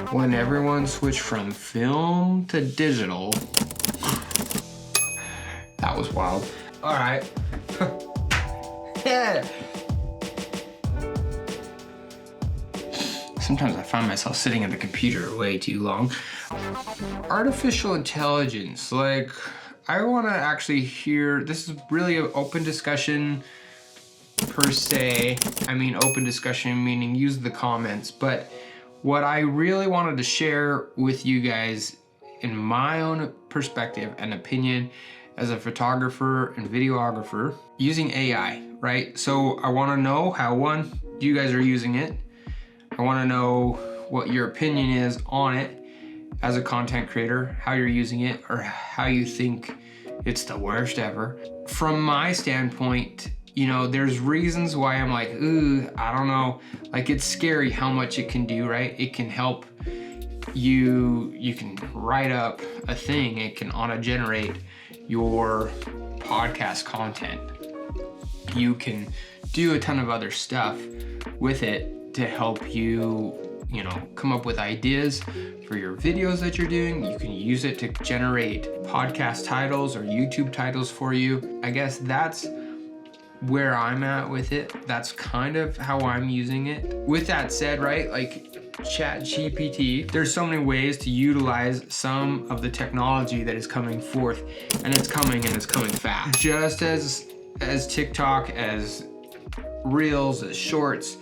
When everyone switched from film to digital. That was wild. All right. Yeah. Sometimes I find myself sitting at the computer way too long. Artificial intelligence, like, I want to actually hear, this is really an open discussion per se. I mean, open discussion meaning use the comments, but what I really wanted to share with you guys in my own perspective and opinion as a photographer and videographer using AI, right? So I want to know how, one, you guys are using it. I want to know what your opinion is on it as a content creator, how you're using it, or how you think it's the worst ever. From my standpoint, you know, there's reasons why I'm like, ooh, I don't know. Like, it's scary how much it can do, right? It can help you can write up a thing. It can auto-generate your podcast content. You can do a ton of other stuff with it to help you, you know, come up with ideas for your videos that you're doing. You can use it to generate podcast titles or YouTube titles for you. I guess that's where I'm at with it. That's kind of how I'm using it. With that said, right, like ChatGPT, there's so many ways to utilize some of the technology that is coming forth, and it's coming fast. Just as TikTok, as Reels, as Shorts,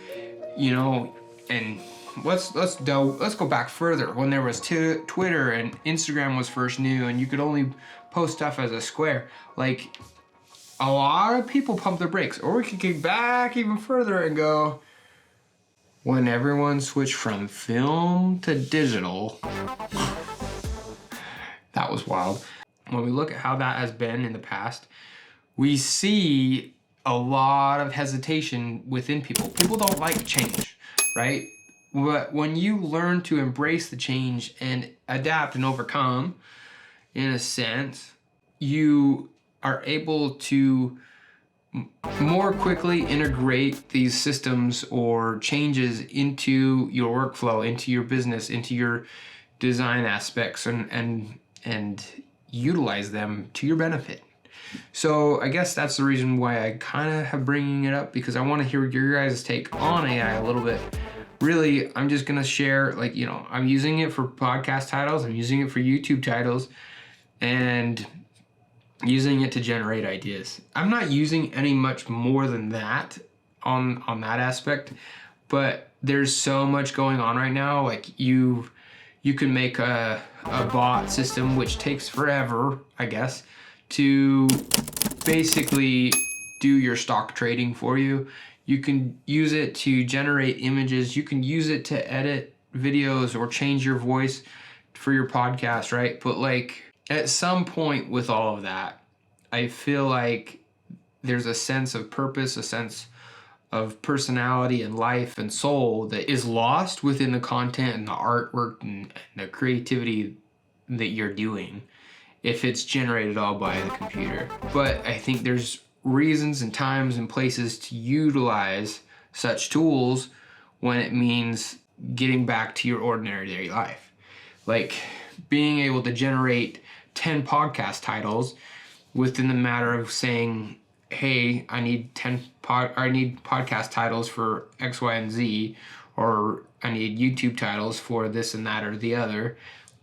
you know, and let's go back further. When there was Twitter and Instagram was first new, and you could only post stuff as a square, like, a lot of people pump their brakes. Or we could get back even further and go, when everyone switched from film to digital. That was wild. When we look at how that has been in the past, we see a lot of hesitation within people. People don't like change, right? But when you learn to embrace the change and adapt and overcome, in a sense, you are able to more quickly integrate these systems or changes into your workflow, into your business, into your design aspects, and utilize them to your benefit. So I guess that's the reason why I kind of have bringing it up, because I want to hear your guys' take on AI a little bit. Really, I'm just gonna share, like, you know, I'm using it for podcast titles, I'm using it for YouTube titles, and using it to generate ideas. I'm not using any much more than that on that aspect, but there's so much going on right now. Like, you can make a bot system, which takes forever, I guess, to basically do your stock trading for you. You can use it to generate images. You can use it to edit videos or change your voice for your podcast, right? But like, at some point with all of that, I feel like there's a sense of purpose, a sense of personality and life and soul that is lost within the content and the artwork and the creativity that you're doing if it's generated all by the computer. But I think there's reasons and times and places to utilize such tools when it means getting back to your ordinary daily life. Like being able to generate 10 podcast titles within the matter of saying, hey, I need podcast titles for X, Y, and Z, or I need YouTube titles for this and that or the other.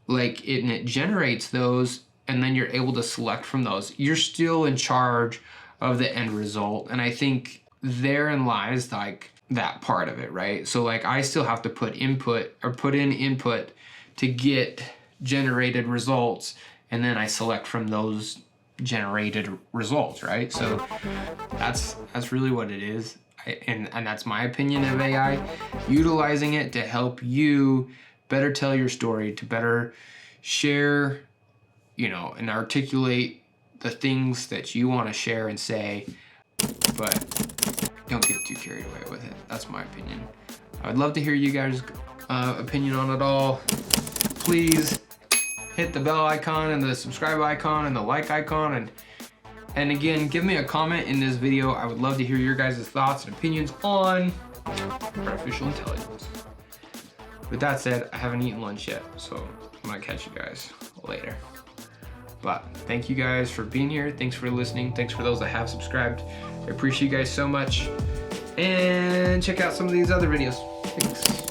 Like, it generates those, and then you're able to select from those. You're still in charge of the end result, and I think therein lies like that part of it, right? So like, I still have to put in input to get generated results, and then I select from those generated results, right? So that's really what it is. And that's my opinion of AI, utilizing it to help you better tell your story, to better share, you know, and articulate the things that you want to share and say, but don't get too carried away with it. That's my opinion. I would love to hear you guys' opinion on it all. Please hit the bell icon and the subscribe icon and the like icon, and again, give me a comment in this video. I would love to hear your guys' thoughts and opinions on artificial intelligence. With that said, I haven't eaten lunch yet, so I'm gonna catch you guys later. But thank you guys for being here. Thanks for listening. Thanks for those that have subscribed. I appreciate you guys so much. And check out some of these other videos. Thanks.